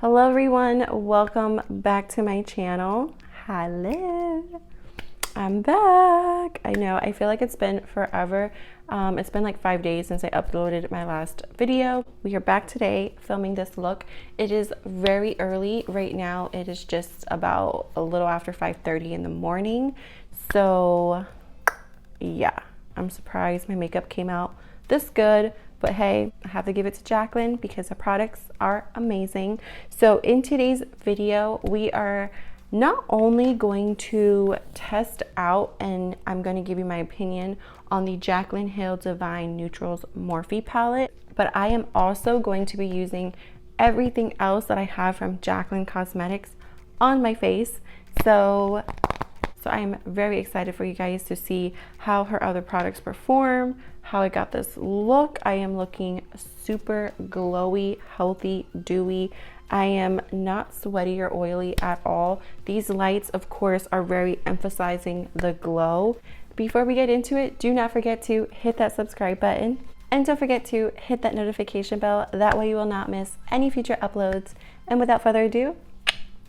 Hello everyone, welcome back to my channel. Hello, I'm back. I know, I feel like it's been forever. It's been like 5 days since I uploaded my last video. We are back today filming this look. It is very early right now. It is just about a little after 5:30 in the morning. So yeah, I'm surprised my makeup came out this good. But hey, I have to give it to Jaclyn because the products are amazing. So in today's video, we are not only going to test out and I'm going to give you my opinion on the Jaclyn Hill Devine Neutrals Morphe palette, but I am also going to be using everything else that I have from Jaclyn Cosmetics on my face. So I am very excited for you guys to see how her other products perform, how I got this look. I am looking super glowy, healthy, dewy. I am not sweaty or oily at all. These lights, of course, are very emphasizing the glow. Before we get into it, do not forget to hit that subscribe button and don't forget to hit that notification bell. That way you will not miss any future uploads. And without further ado,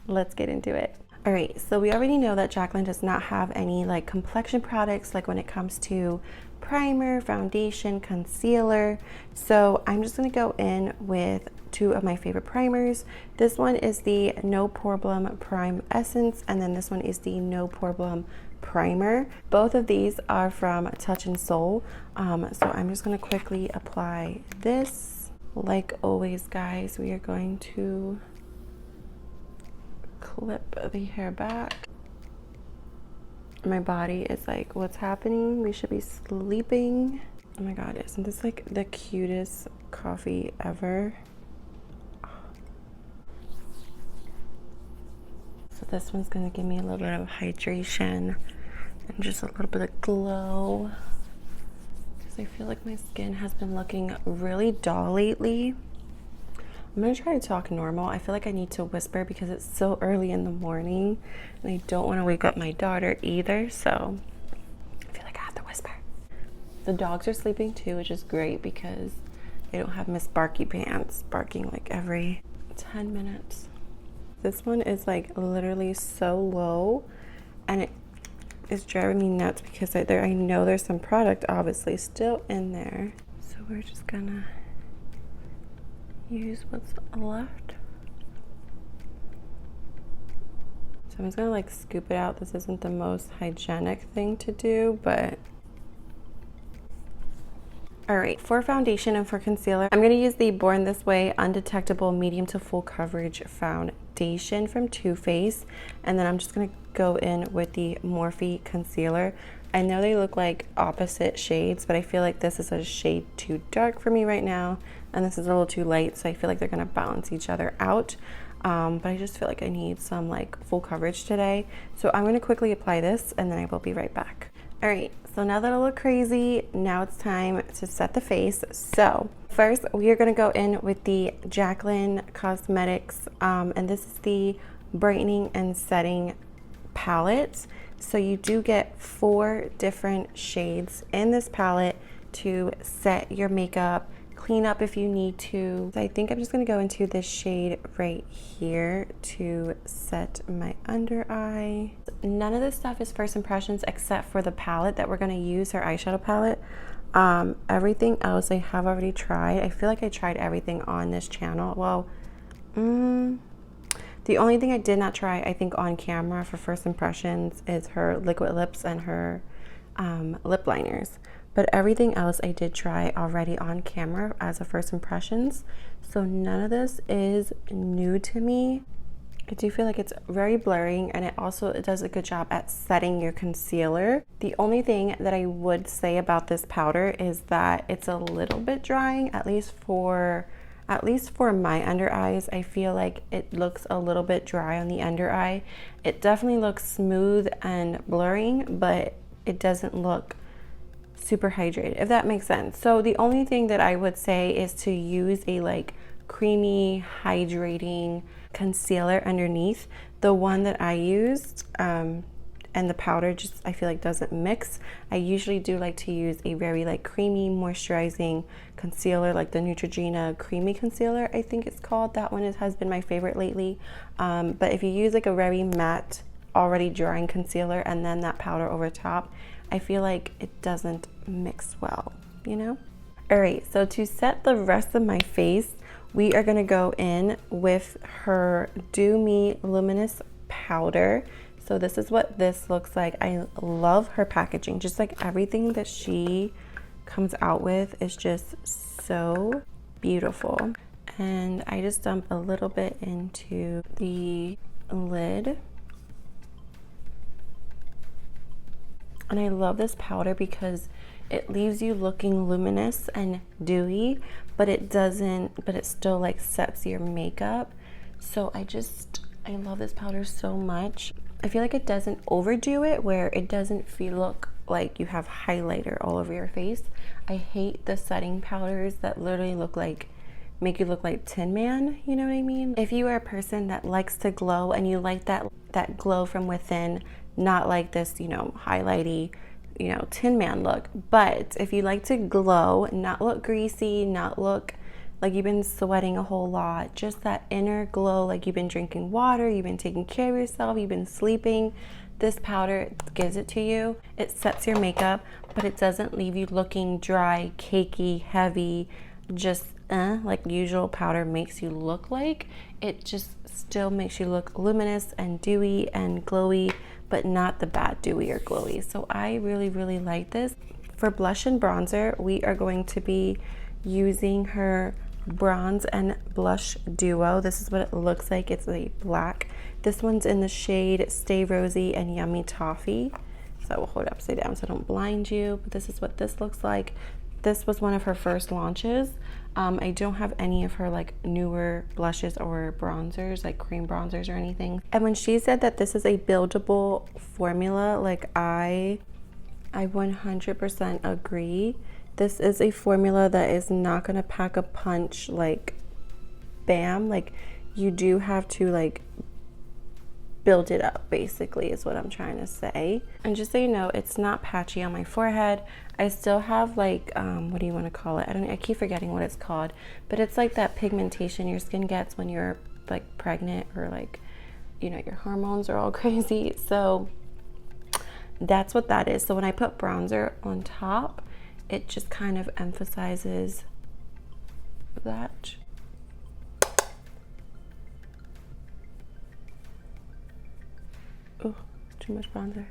let's get into it. All right, so we already know that Jaclyn does not have any like complexion products like when it comes to primer, foundation, concealer. So I'm just gonna go in with two of my favorite primers. This one is the No Problem Prime Essence, and then this one is the No Problem Primer. Both of these are from Touch in Soul. So I'm just gonna quickly apply this. Like always, guys, we are going to clip the hair back. My body is like, what's happening? We should be sleeping. Oh my god, isn't this like the cutest coffee ever? So this one's gonna give me a little bit of hydration and just a little bit of glow because I feel like my skin has been looking really dull lately. I'm gonna try to talk normal. I feel like I need to whisper because it's so early in the morning and I don't want to wake up my daughter either, so I feel like I have to whisper. The dogs are sleeping too, which is great because they don't have Miss Barky Pants barking like every 10 minutes. This one is like literally so low and it is driving me nuts because I know there's some product obviously still in there. So we're just gonna use what's left. So I'm just gonna like scoop it out. This isn't the most hygienic thing to do, but all right, for foundation and for concealer, I'm gonna use the Born This Way Undetectable Medium to Full Coverage Foundation from Too Faced, and then I'm just gonna go in with the Morphe concealer. I know they look like opposite shades, but I feel like this is a shade too dark for me right now, and this is a little too light, so I feel like they're gonna balance each other out. But I just feel like I need some like full coverage today. So I'm gonna quickly apply this and then I will be right back. All right, so now that I look crazy, now it's time to set the face. So first we are gonna go in with the Jaclyn Cosmetics, and this is the Brightening and Setting palette. So you do get 4 different shades in this palette to set your makeup, clean up if you need to. So I think I'm just gonna go into this shade right here to set my under eye. None of this stuff is first impressions except for the palette that we're gonna use, our eyeshadow palette. Everything else I have already tried. I feel like I tried everything on this channel. Well, the only thing I did not try, I think, on camera for first impressions is her liquid lips and her lip liners. But everything else I did try already on camera as a first impressions. So none of this is new to me. I do feel like it's very blurring, and it does a good job at setting your concealer. The only thing that I would say about this powder is that it's a little bit drying, at least for my under eyes. I feel like it looks a little bit dry on the under eye. It definitely looks smooth and blurring, but it doesn't look super hydrated, if that makes sense. So the only thing that I would say is to use a like creamy hydrating concealer underneath. The one that I used and the powder just, I feel like, doesn't mix. I usually do like to use a very like creamy moisturizing concealer, like the Neutrogena creamy concealer, I think it's called. That one has been my favorite lately. But if you use like a very matte already drying concealer and then that powder over top, I feel like it doesn't mix well, you know? All right, so to set the rest of my face, we are gonna go in with her Do Me Luminous Powder. So this is what this looks like. I love her packaging. Just like everything that she comes out with is just so beautiful. And I just dump a little bit into the lid. And I love this powder because it leaves you looking luminous and dewy, but it still like sets your makeup. So I love this powder so much. I feel like it doesn't overdo it, where it doesn't look like you have highlighter all over your face. I hate the setting powders that literally make you look like Tin Man, you know what I mean? If you are a person that likes to glow and you like that glow from within, not like this, you know, highlighty, you know, Tin Man look. But if you like to glow, not look greasy, not look like you've been sweating a whole lot, just that inner glow, like you've been drinking water, you've been taking care of yourself, you've been sleeping, this powder gives it to you. It sets your makeup, but it doesn't leave you looking dry, cakey, heavy, just like usual powder makes you look like. It just still makes you look luminous and dewy and glowy, but not the bad dewy or glowy. So I really, really like this. For blush and bronzer, we are going to be using her bronze and blush duo. This is what it looks like. It's a black. This one's in the shade Stay Rosy and Yummy Toffee. So I will hold it upside down so I don't blind you, but this is what this looks like. This was one of her first launches. I don't have any of her like newer blushes or bronzers, like cream bronzers or anything. And when she said that this is a buildable formula, like I 100% agree. This is a formula that is not gonna pack a punch like bam. Like you do have to like build it up, basically, is what I'm trying to say. And just so you know, it's not patchy on my forehead. I still have like, what do you want to call it? I keep forgetting what it's called, but it's like that pigmentation your skin gets when you're like pregnant or like, you know, your hormones are all crazy. So that's what that is. So when I put bronzer on top, it just kind of emphasizes that. Oh, too much bronzer.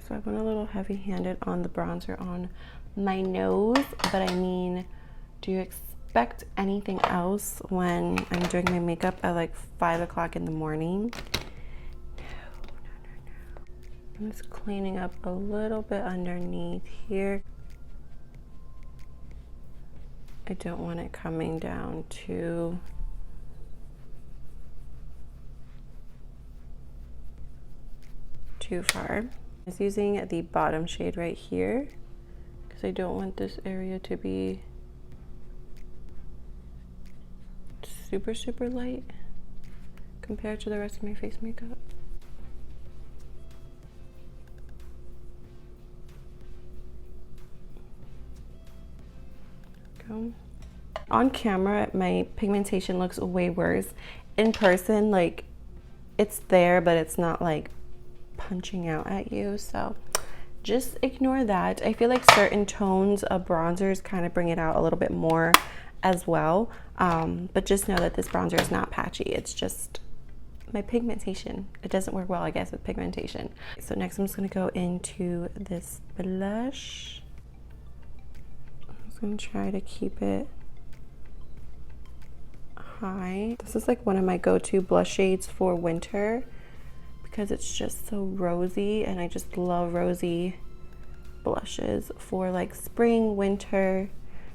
So I went a little heavy-handed on the bronzer on my nose, but I mean, do you expect anything else when I'm doing my makeup at like 5 o'clock in the morning? No. I'm just cleaning up a little bit underneath here. I don't want it coming down too far. I was using the bottom shade right here because I don't want this area to be super light compared to the rest of my face makeup. Go. On camera, my pigmentation looks way worse. In person, like it's there, but it's not like punching out at you, so just ignore that. I feel like certain tones of bronzers kind of bring it out a little bit more as well, but just know that this bronzer is not patchy. It's just my pigmentation. It doesn't work well, I guess, with pigmentation. So next I'm just going to go into this blush. I'm just going to try to keep it high. This is like one of my go-to blush shades for winter because it's just so rosy, and I just love rosy blushes for like spring, winter.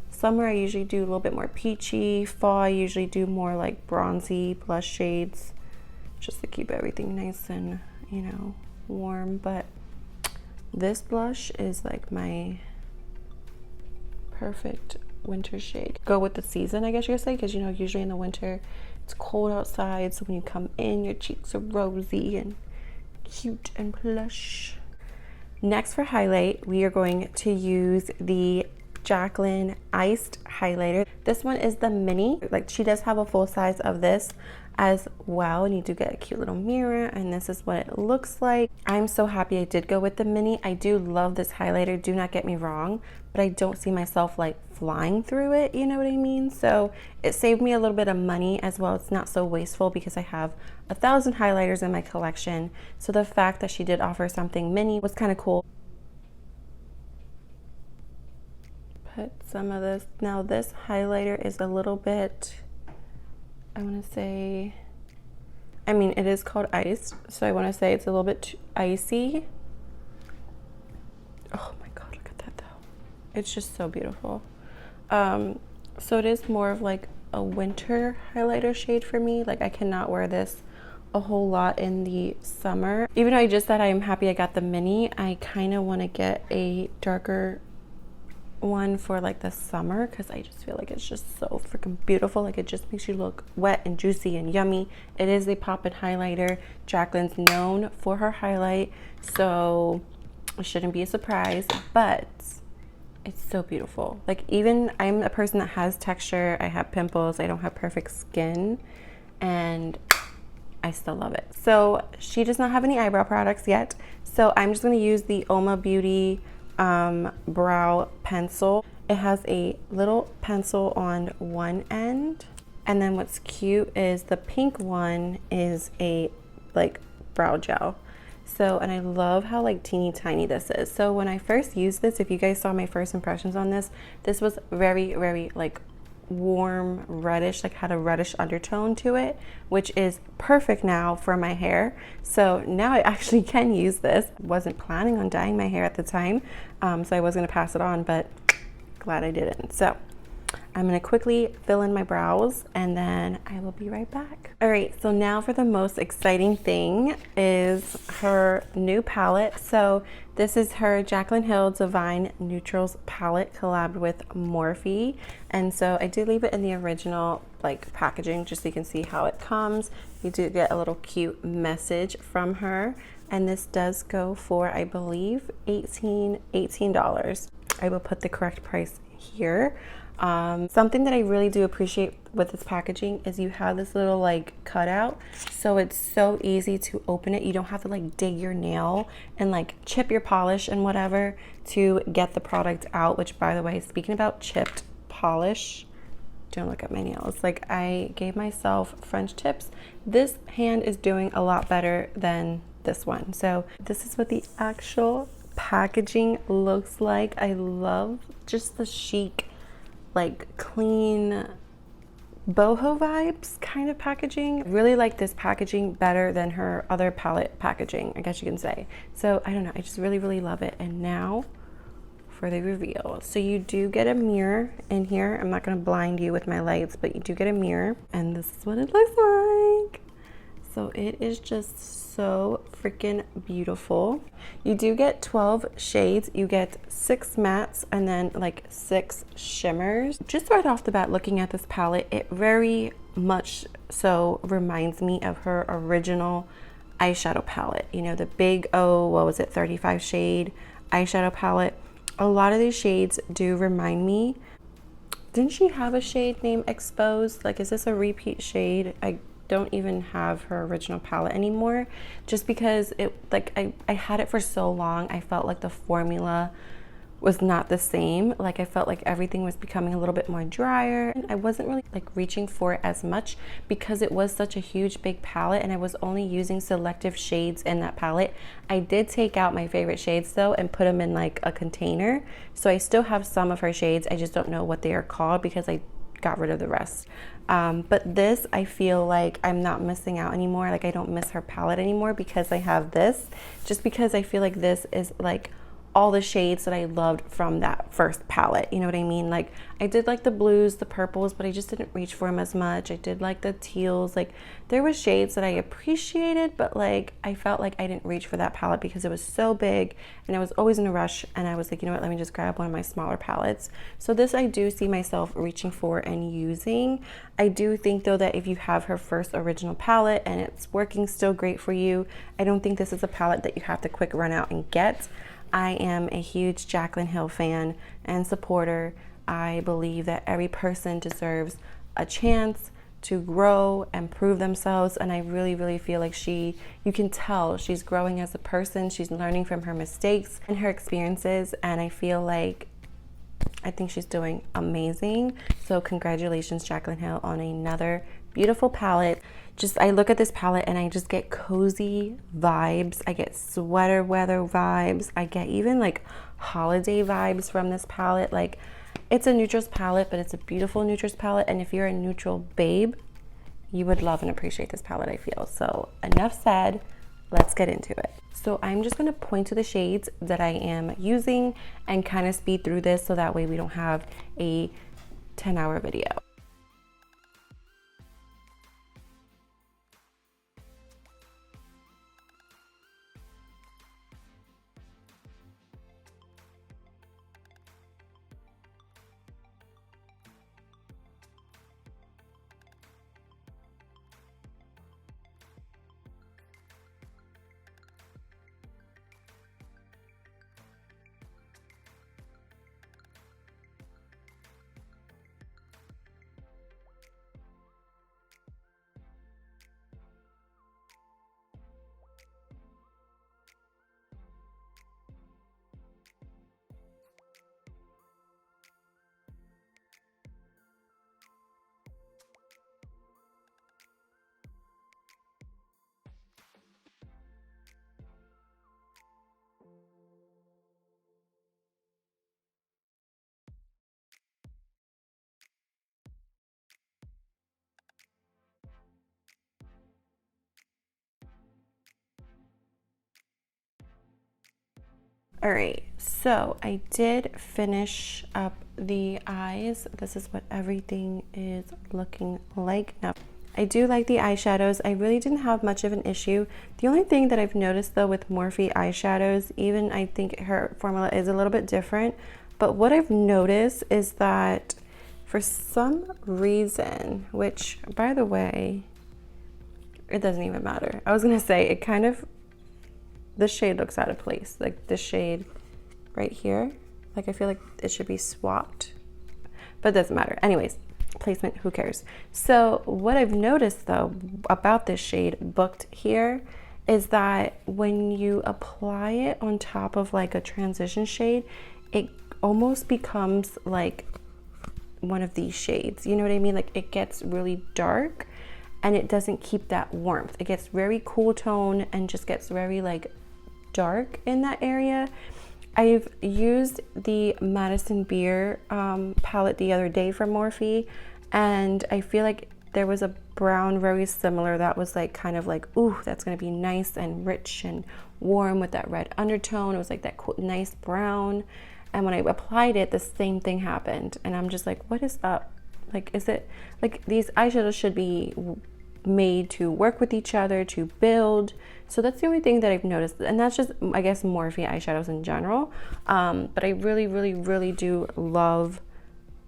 Summer I usually do a little bit more peachy. Fall I usually do more like bronzy blush shades just to keep everything nice and, you know, warm. But this blush is like my perfect winter shade. Go with the season, I guess you could say, because you know, usually in the winter it's cold outside, so when you come in, your cheeks are rosy and cute and plush. Next for highlight, we are going to use the Jaclyn Iced Highlighter. This one is the mini. Like, she does have a full size of this as well, and you do get a cute little mirror, and this is what it looks like. I'm so happy I did go with the mini. I do love this highlighter, do not get me wrong, but I don't see myself like flying through it, you know what I mean? So it saved me a little bit of money as well. It's not so wasteful because I have 1,000 highlighters in my collection. So the fact that she did offer something mini was kind of cool. Put some of this. Now this highlighter is a little bit, I want to say, I mean, it is called iced, so I want to say it's a little bit too icy. Oh my god, look at that though. It's just so beautiful. So it is more of like a winter highlighter shade for me. Like, I cannot wear this a whole lot in the summer. Even though I just said I am happy I got the mini, I kind of want to get a darker one for like the summer because I just feel like it's just so freaking beautiful. Like, it just makes you look wet and juicy and yummy. It is a pop-in highlighter. Jaclyn's known for her highlight, so it shouldn't be a surprise, but it's so beautiful. Like, even I'm a person that has texture, I have pimples, I don't have perfect skin, and I still love it. So she does not have any eyebrow products yet, so I'm just going to use the Oma Beauty brow pencil. It has a little pencil on one end, and then what's cute is the pink one is a like brow gel. So, and I love how like teeny tiny this is. So when I first used this, if you guys saw my first impressions on this, this was very, very like warm reddish, like had a reddish undertone to it, which is perfect now for my hair. So now I actually can use this. Wasn't planning on dyeing my hair at the time, so I was gonna pass it on, but glad I didn't. So I'm gonna quickly fill in my brows and then I will be right back. All right, so now for the most exciting thing is her new palette. So this is her Jaclyn Hill Devine Neutrals Palette collabed with Morphe. And so I did leave it in the original like packaging just so you can see how it comes. You do get a little cute message from her. And this does go for, I believe, $18. I will put the correct price here. Something that I really do appreciate with this packaging is you have this little like cutout, so it's so easy to open it. You don't have to like dig your nail and like chip your polish and whatever to get the product out, which, by the way, speaking about chipped polish, don't look at my nails. Like, I gave myself French tips. This hand is doing a lot better than this one. So this is what the actual packaging looks like. I love just the chic, like clean boho vibes kind of packaging. I really like this packaging better than her other palette packaging, I guess you can say. So I don't know, I just really, really love it. And now for the reveal. So you do get a mirror in here. I'm not gonna blind you with my lights, but you do get a mirror, and this is what it looks like. So it is just so freaking beautiful. You do get 12 shades. You get 6 mattes and then like 6 shimmers. Just right off the bat, looking at this palette, it very much so reminds me of her original eyeshadow palette. You know, the big, what was it, 35 shade eyeshadow palette. A lot of these shades do remind me. Didn't she have a shade named Exposed? Like, is this a repeat shade? I don't even have her original palette anymore, just because it, like, I had it for so long. I felt like the formula was not the same. Like, I felt like everything was becoming a little bit more drier, and I wasn't really like reaching for it as much because it was such a huge big palette and I was only using selective shades in that palette. I did take out my favorite shades though and put them in like a container, so I still have some of her shades. I just don't know what they are called because I got rid of the rest. But this, I feel like I'm not missing out anymore. Like, I don't miss her palette anymore because I have this, just because I feel like this is like all the shades that I loved from that first palette. You know what I mean? Like I did like the blues, the purples, but I just didn't reach for them as much. I did like the teals. Like there were shades that I appreciated, but like I felt like I didn't reach for that palette because it was so big and I was always in a rush, and I was like, you know what, let me just grab one of my smaller palettes. So this I do see myself reaching for and using. I do think though that if you have her first original palette and it's working still great for you, I don't think this is a palette that you have to quick run out and get. I am a huge Jaclyn Hill fan and supporter. I believe that every person deserves a chance to grow and prove themselves, and I really, really feel like you can tell she's growing as a person. She's learning from her mistakes and her experiences, and I feel like I think she's doing amazing. So congratulations, Jaclyn Hill, on another beautiful palette. I look at this palette and I just get cozy vibes. I get sweater weather vibes. I get even like holiday vibes from this palette. Like it's a neutrals palette, but it's a beautiful neutrals palette. And if you're a neutral babe, you would love and appreciate this palette, I feel. So enough said, let's get into it. So I'm just gonna point to the shades that I am using and kind of speed through this so that way we don't have a 10-hour video. All right, so I did finish up the eyes. This is what everything is looking like now. I do like the eyeshadows. I really didn't have much of an issue. The only thing that I've noticed though with Morphe eyeshadows, even I think her formula is a little bit different, but what I've noticed is that for some reason, which by the way, it doesn't even matter. I was gonna say it kind of, this shade looks out of place. Like this shade right here, like I feel like it should be swapped, but it doesn't matter. Anyways, placement, who cares? So what I've noticed though about this shade Booked here is that when you apply it on top of like a transition shade, it almost becomes like one of these shades. You know what I mean? Like it gets really dark and it doesn't keep that warmth. It gets very cool tone and just gets very like dark in that area. I've used the Madison Beer palette the other day from Morphe, and I feel like there was a brown very similar that was like kind of like, ooh, that's gonna be nice and rich and warm with that red undertone. It was like that cool, nice brown, and when I applied it, the same thing happened, and I'm just like, what is up? Like, is it like these eyeshadows should be made to work with each other, to build? So that's the only thing that I've noticed, and that's just, I guess, Morphe eyeshadows in general. But I really, really, really do love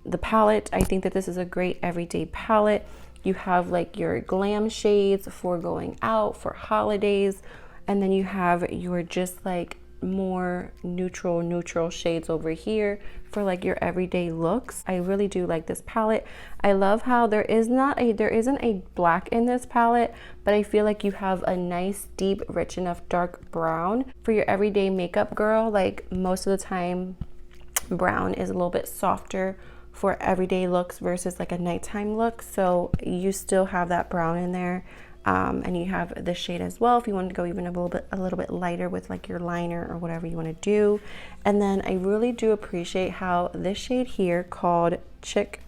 the palette. I think that this is a great everyday palette. You have like your glam shades for going out, for holidays, and then you have your just like more neutral shades over here for like your everyday looks. I really do like this palette. I love how there isn't a black in this palette, but I feel like you have a nice deep rich enough dark brown for your everyday makeup girl. Like most of the time brown is a little bit softer for everyday looks versus like a nighttime look, so you still have that brown in there. And you have this shade as well if you want to go even a little bit lighter with like your liner or whatever you want to do. And then I really do appreciate how this shade here called Chic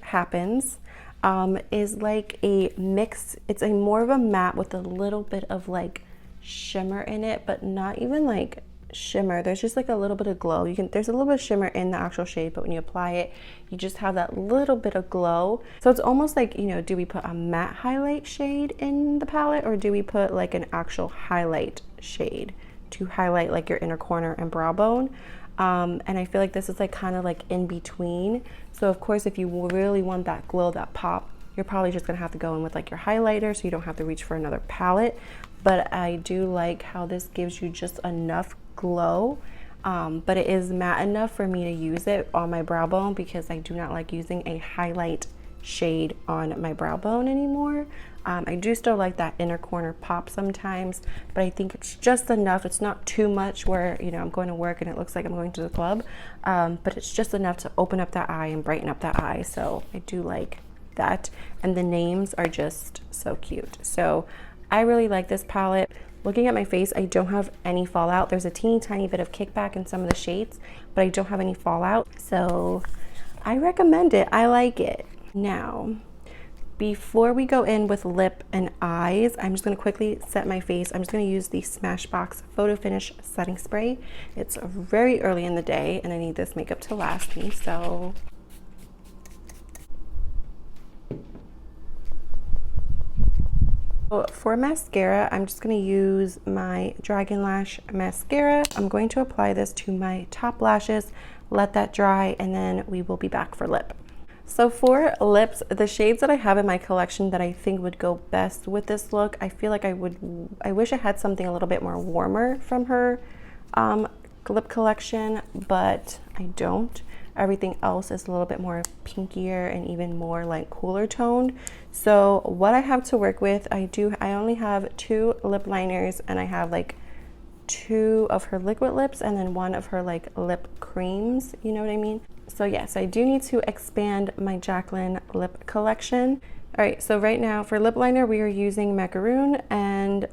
Happens is like a mix. It's a more of a matte with a little bit of like shimmer in it, but not even like shimmer. There's just like a little bit of glow. There's a little bit of shimmer in the actual shade, but when you apply it, you just have that little bit of glow. So it's almost like, you know, do we put a matte highlight shade in the palette, or do we put like an actual highlight shade to highlight like your inner corner and brow bone? And I feel like this is like kind of like in between. So of course, if you really want that glow, that pop, you're probably just gonna have to go in with like your highlighter, so you don't have to reach for another palette. But I do like how this gives you just enough glow, but it is matte enough for me to use it on my brow bone, because I do not like using a highlight shade on my brow bone anymore. I do still like that inner corner pop sometimes, but I think it's just enough. It's not too much where, you know, I'm going to work and it looks like I'm going to the club, but it's just enough to open up that eye and brighten up that eye. So I do like that, and the names are just so cute. So I really like this palette. Looking at my face, I don't have any fallout. There's a teeny tiny bit of kickback in some of the shades, but I don't have any fallout. So I recommend it. I like it. Now, before we go in with lip and eyes, I'm just gonna quickly set my face. I'm just gonna use the Smashbox Photo Finish Setting Spray. It's very early in the day and I need this makeup to last me, so. For mascara, I'm just gonna use my Dragon Lash mascara. I'm going to apply this to my top lashes, let that dry, and then we will be back for lip. So for lips, the shades that I have in my collection that I think would go best with this look, I feel like I wish I had something a little bit more warmer from her lip collection, but I don't. Everything else is a little bit more pinkier and even more like cooler toned. So what I have to work with, I only have 2 lip liners, and I have like 2 of her liquid lips and then 1 of her like lip creams, you know what I mean? So yes, I do need to expand my Jaclyn lip collection. All right, so right now for lip liner, we are using Macaroon and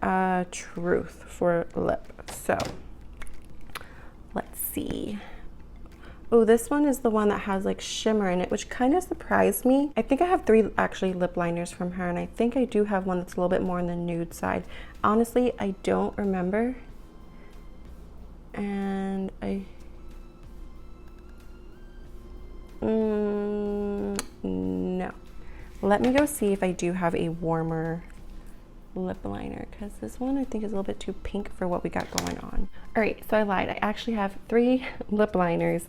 Truth for lip. So let's see. Oh, this one is the one that has like shimmer in it, which kind of surprised me. I think I have 3 actually lip liners from her, and I think I do have one that's a little bit more on the nude side. Honestly, I don't remember. And no. Let me go see if I do have a warmer lip liner, because this one I think is a little bit too pink for what we got going on. All right, so I lied. I actually have 3 lip liners,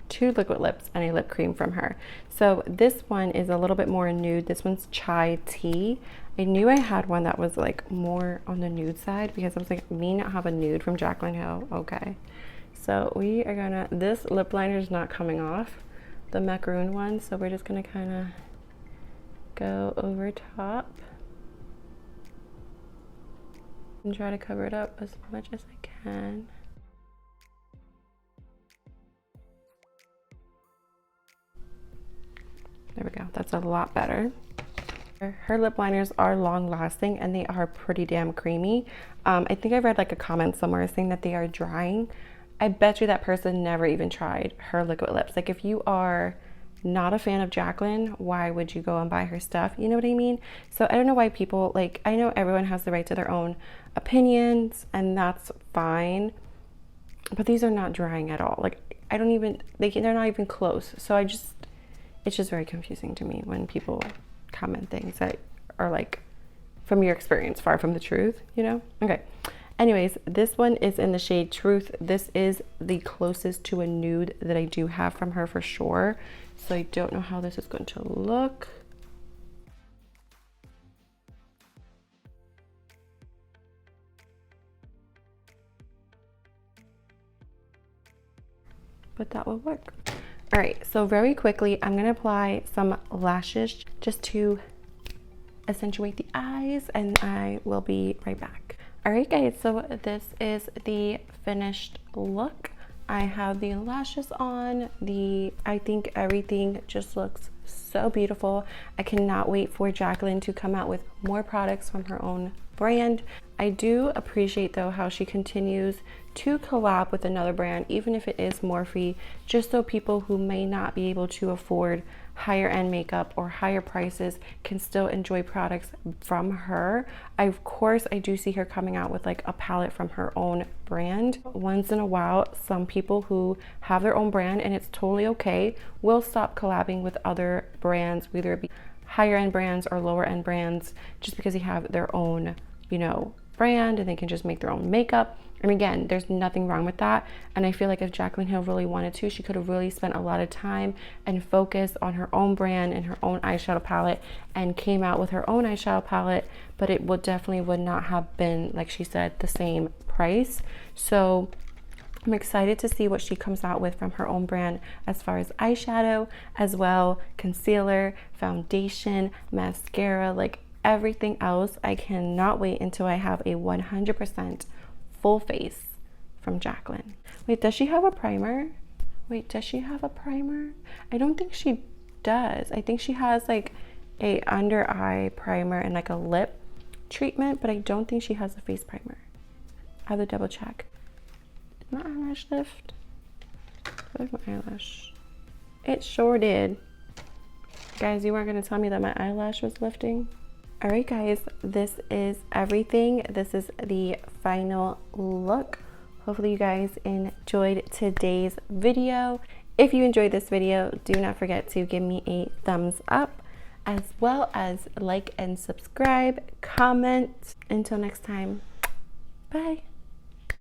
2 liquid lips, and a lip cream from her. So this one is a little bit more nude. This one's Chai Tea. I knew I had one that was like more on the nude side, because I was like, me not have a nude from Jaclyn Hill. Okay, so we are gonna, this lip liner is not coming off, the macaroon one, so we're just gonna kind of go over top and try to cover it up as much as I can. There we go, that's a lot better. Her lip liners are long lasting and they are pretty damn creamy. I think I read like a comment somewhere saying that they are drying. I bet you that person never even tried her liquid lips. Like, if you are not a fan of Jaclyn, why would you go and buy her stuff? You know what I mean? So I don't know why people, like, I know everyone has the right to their own opinions and that's fine, but these are not drying at all. Like, I don't even, they're not even close. So it's just very confusing to me when people comment things that are like, from your experience, far from the truth, you know? Okay. Anyways, this one is in the shade Truth. This is the closest to a nude that I do have from her for sure. So I don't know how this is going to look. But that will work. All right, so very quickly, I'm gonna apply some lashes just to accentuate the eyes, and I will be right back. All right, guys, so this is the finished look. I have the lashes on. I think everything just looks so beautiful. I cannot wait for Jaclyn to come out with more products from her own brand. I do appreciate though how she continues to collab with another brand, even if it is Morphe, just so people who may not be able to afford higher end makeup or higher prices can still enjoy products from her. Of course, I do see her coming out with like a palette from her own brand. Once in a while, some people who have their own brand, and it's totally okay, will stop collabing with other brands, whether it be higher end brands or lower end brands, just because they have their own, you know, brand and they can just make their own makeup. And again, there's nothing wrong with that. And I feel like if Jaclyn Hill really wanted to, she could have really spent a lot of time and focused on her own brand and her own eyeshadow palette and came out with her own eyeshadow palette, but it would definitely would not have been, like she said, the same price. So I'm excited to see what she comes out with from her own brand as far as eyeshadow, as well concealer, foundation, mascara, like everything else. I cannot wait until I have a 100% full face from Jaclyn. Wait, does she have a primer? Wait, does she have a primer? I don't think she does. I think she has like a under eye primer and like a lip treatment, but I don't think she has a face primer. I have to double check. Did my eyelash lift? Where's my eyelash? It sure did. Guys, you weren't gonna tell me that my eyelash was lifting? All right, guys, this is everything. This is the final look. Hopefully you guys enjoyed today's video. If you enjoyed this video, do not forget to give me a thumbs up, as well as like and subscribe, comment. Until next time, bye.